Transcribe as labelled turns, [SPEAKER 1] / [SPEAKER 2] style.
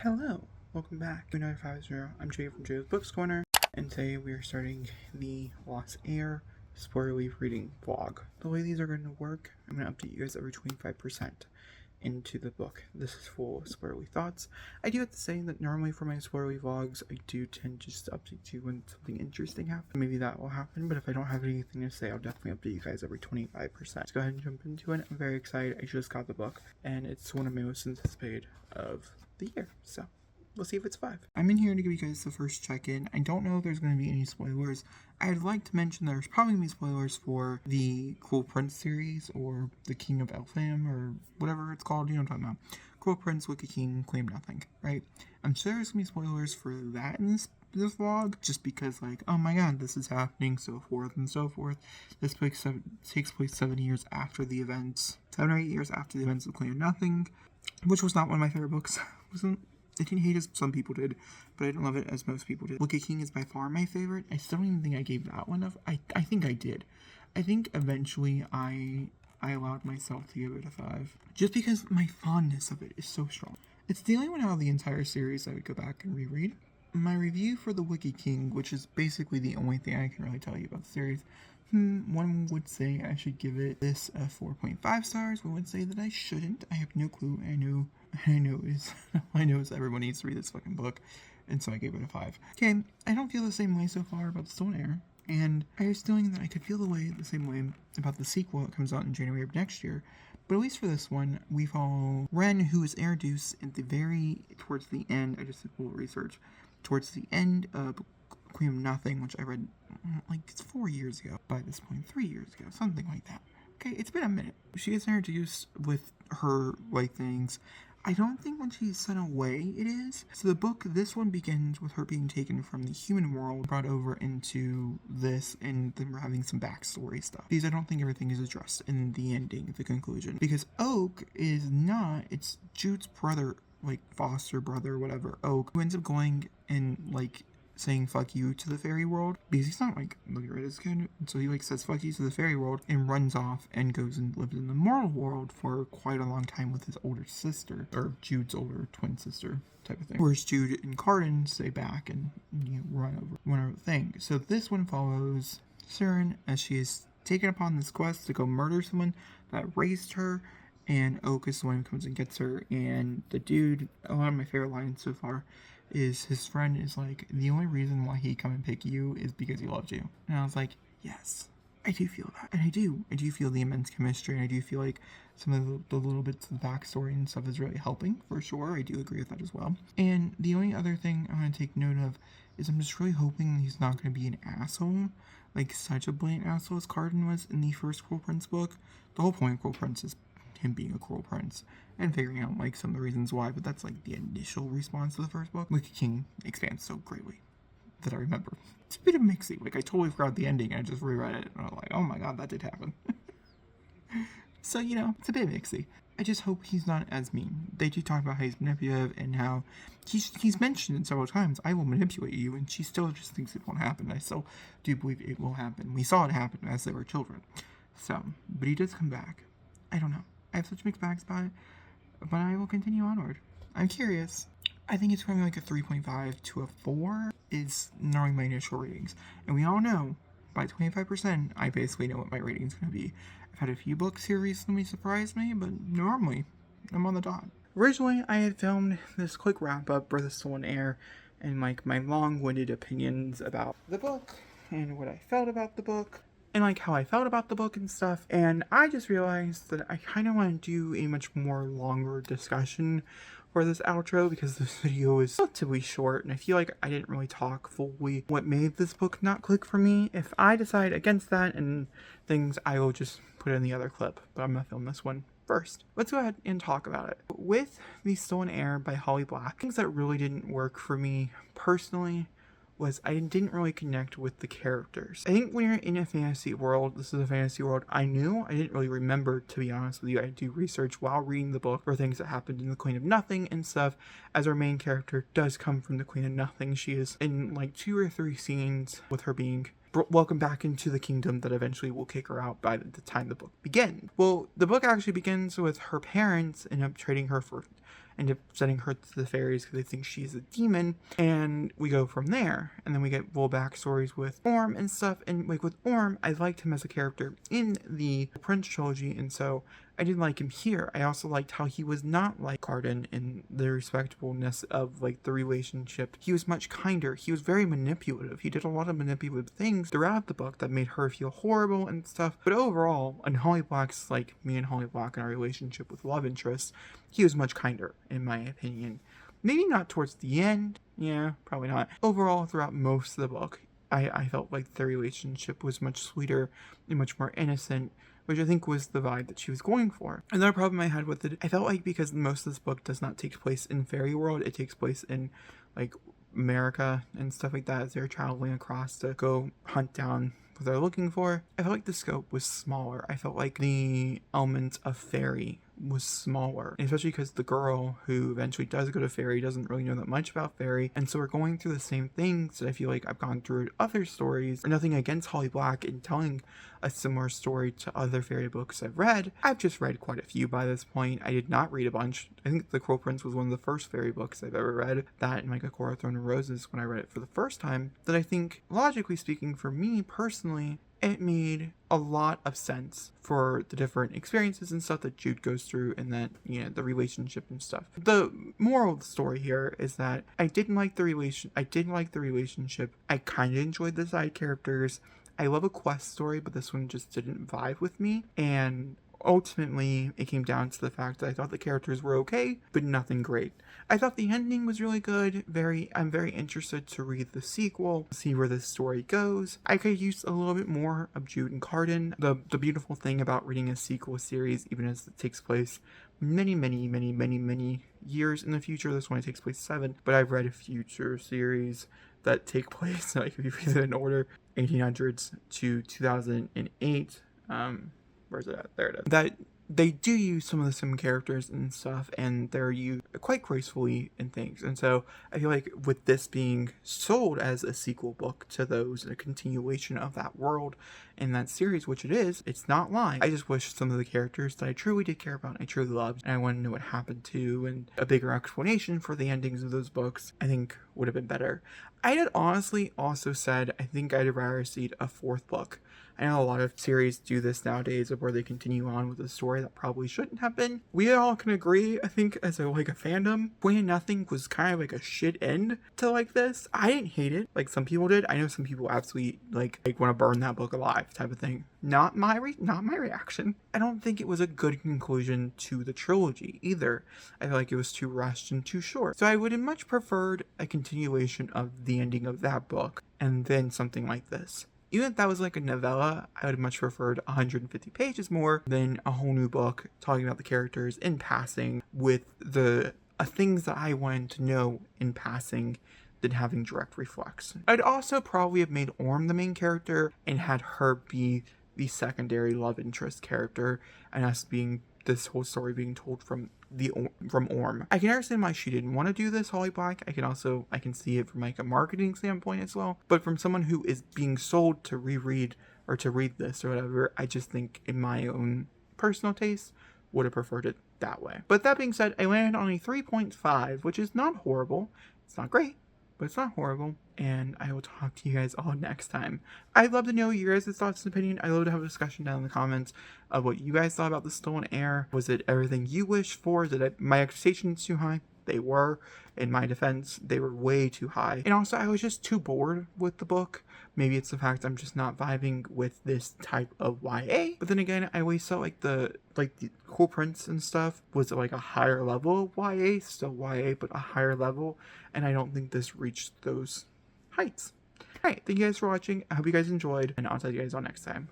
[SPEAKER 1] Hello, welcome back to 950. I'm Jay from Jay's Books Corner, and today we are starting the Lost Heir spoiler leaf reading vlog. The way these are going to work, I'm going to update you guys every 25% into the book. This is full spoiler leaf thoughts. I do have to say that normally for my spoiler leaf vlogs, I do tend just to update you when something interesting happens. Maybe that will happen, but if I don't have anything to say, I'll definitely update you guys every 25%. Let's go ahead and jump into it. I'm very excited. I just got the book, and it's one of my most anticipated of the year, so we'll see if it's 5. I'm in here to give you guys the first check-in. I don't know if there's going to be any spoilers. I'd like to mention there's probably going to be spoilers for the Cruel Prince series, or the King of Elfham, or whatever it's called, you know what I'm talking about. Cruel Prince, Wicked King, Claim Nothing, right? I'm sure there's going to be spoilers for that in this vlog, just because, like, oh my god, this is happening, so forth and so forth. This takes place 7 years after the events, 7 or 8 years after the events of Claim Nothing, which was not one of my favorite books. I didn't hate it as some people did, but I didn't love it as most people did. Wicked King is by far my favorite. I still don't even think I gave that one up. I think I did. I think eventually I allowed myself to give it a 5. Just because my fondness of it is so strong. It's the only one out of the entire series I would go back and reread. My review for The Wicked King, which is basically the only thing I can really tell you about the series, one would say I should give it this a 4.5 stars. One would say that I shouldn't. I have no clue. I know everyone needs to read this fucking book, and so I gave it a 5. Okay, I don't feel the same way so far about The Stone Heir, and I was feeling that I could feel the same way about the sequel that comes out in January of next year. But at least for this one, we follow Ren, who is introduced at towards the end. I just did a little research. Towards the end of Queen of Nothing, which I read like 4 years ago by this point, 3 years ago, something like that. Okay, it's been a minute. She gets introduced with her like things. I don't think when she's sent away it is. So this one begins with her being taken from the human world, brought over into this, and then we're having some backstory stuff. Because I don't think everything is addressed in the ending, the conclusion. Because Oak is not, it's Jude's brother, like foster brother, whatever, Oak, who ends up going and like saying fuck you to the fairy world, because he's not like looking right as good, so he like says fuck you to the fairy world and runs off and goes and lives in the mortal world for quite a long time with his older sister, or Jude's older twin sister type of thing. Whereas Jude and Carden stay back and run over the thing. So this one follows Siren as she is taken upon this quest to go murder someone that raised her, and Oak is the one who comes and gets her. And the dude, a lot of my favorite lines so far is his friend is like, the only reason why he come and pick you is because he loved you. And I was like, yes, I do feel that. And I do feel the immense chemistry, and I do feel like some of the little bits of the backstory and stuff is really helping, for sure. I do agree with that as well. And the only other thing I want to take note of is I'm just really hoping he's not going to be an asshole, like such a blatant asshole as Carden was in the first Cruel Prince book. The whole point of Cruel Prince is him being a cruel prince and figuring out like some of the reasons why, but that's like the initial response to the first book. Wicked King expands so greatly that I remember. It's a bit of mixy. Like, I totally forgot the ending and I just reread it and I was like, oh my god, that did happen. So, it's a bit mixy. I just hope he's not as mean. They do talk about how he's manipulative and how he's mentioned it several times, I will manipulate you, and she still just thinks it won't happen. I still do believe it will happen. We saw it happen as they were children. So, but he does come back. I don't know. I have such mixed bags about it, but I will continue onward. I'm curious. I think it's probably like a 3.5 to a 4 is knowing my initial ratings. And we all know, by 25%, I basically know what my rating's going to be. I've had a few books here recently surprise me, but normally, I'm on the dot. Originally, I had filmed this quick wrap-up for The Stolen Heir, and like my long-winded opinions about the book, and what I felt about the book, and like how I felt about the book and stuff, and I just realized that I kind of want to do a much more longer discussion for this outro, because this video is relatively short, and I feel like I didn't really talk fully what made this book not click for me. If I decide against that and things, I will just put it in the other clip, but I'm gonna film this one first. Let's go ahead and talk about it. With The Stolen Heir by Holly Black, things that really didn't work for me personally was I didn't really connect with the characters. I think when you're in a fantasy world, this is a fantasy world I knew, I didn't really remember, to be honest with you. I do research while reading the book for things that happened in the Queen of Nothing and stuff, as our main character does come from the Queen of Nothing. She is in like 2 or 3 scenes with her being welcomed back into the kingdom that eventually will kick her out by the time the book begins. Well, the book actually begins with her parents end up trading her for end up sending her to the fairies because they think she's a demon, and we go from there. And then we get full backstories with Orm and stuff, and like with Orm, I liked him as a character in the Prince trilogy, and so I didn't like him here. I also liked how he was not like Cardan in the respectableness of like the relationship. He was much kinder. He was very manipulative. He did a lot of manipulative things throughout the book that made her feel horrible and stuff. But overall, in Holly Black's, like me and Holly Black and our relationship with love interest, he was much kinder, in my opinion. Maybe not towards the end. Yeah, probably not. Overall, throughout most of the book, I felt like their relationship was much sweeter and much more innocent, which I think was the vibe that she was going for. Another problem I had with it, I felt like because most of this book does not take place in fairy world, it takes place in like America and stuff like that as they're traveling across to go hunt down what they're looking for. I felt like the scope was smaller. I felt like the element of fairy was smaller, and especially because the girl who eventually does go to fairy doesn't really know that much about fairy, and so we're going through the same things that I feel like I've gone through in other stories. Nothing against Holly Black in telling a similar story to other fairy books I've read. I've just read quite a few by this point. I did not read a bunch. I think The Cruel Prince was one of the first fairy books I've ever read. That and like A Court of Thorn and Roses when I read it for the first time. That I think, logically speaking, for me personally, it made a lot of sense for the different experiences and stuff that Jude goes through, and that, you know, the relationship and stuff. The moral of the story here is that I didn't like the relationship. I kind of enjoyed the side characters. I love a quest story, but this one just didn't vibe with me. And ultimately, it came down to the fact that I thought the characters were okay, but nothing great. I thought the ending was really good. I'm very interested to read the sequel, see where this story goes. I could use a little bit more of Jude and Cardan. The beautiful thing about reading a sequel series, even as it takes place many years in the future, this one takes place 7, but I've read a future series that take place, like if you read it in order, 1800s to 2008. Where's it at? There it is. That they do use some of the same characters and stuff, and they're used quite gracefully in things. And so I feel like with this being sold as a sequel book to those, a continuation of that world and that series, which it is, it's not lying. I just wish some of the characters that I truly did care about, I truly loved, and I want to know what happened to, and a bigger explanation for the endings of those books, I think would have been better. I had honestly also said I think I'd rather see a 4th book. I know a lot of series do this nowadays, of where they continue on with a story that probably shouldn't have been. We all can agree, I think, as a fandom, Point of Nothing was kind of like a shit end to like this. I didn't hate it like some people did. I know some people absolutely like want to burn that book alive type of thing. Not my reaction. I don't think it was a good conclusion to the trilogy either. I feel like it was too rushed and too short. So I would have much preferred a continuation of the ending of that book and then something like this. Even if that was like a novella, I would have much preferred 150 pages more than a whole new book talking about the characters in passing with the things that I wanted to know in passing than having direct reflex. I'd also probably have made Orm the main character and had her be the secondary love interest character, and us being this whole story being told from Orm. I can understand why she didn't want to do this, Holly Black. I can see it from like a marketing standpoint as well. But from someone who is being sold to reread or to read this or whatever, I just think in my own personal taste would have preferred it that way. But that being said, I landed on a 3.5, which is not horrible. It's not great, but it's not horrible. And I will talk to you guys all next time. I'd love to know your guys' thoughts and opinion. I'd love to have a discussion down in the comments of what you guys thought about the Stolen Heir. Was it everything you wished for? My expectations too high? They were. In my defense, they were way too high. And also, I was just too bored with the book. Maybe it's the fact I'm just not vibing with this type of YA. But then again, I always felt like the Cruel Prince and stuff was like a higher level of YA. Still YA, but a higher level. And I don't think this reached those heights. Alright, thank you guys for watching. I hope you guys enjoyed, and I'll tell you guys all next time.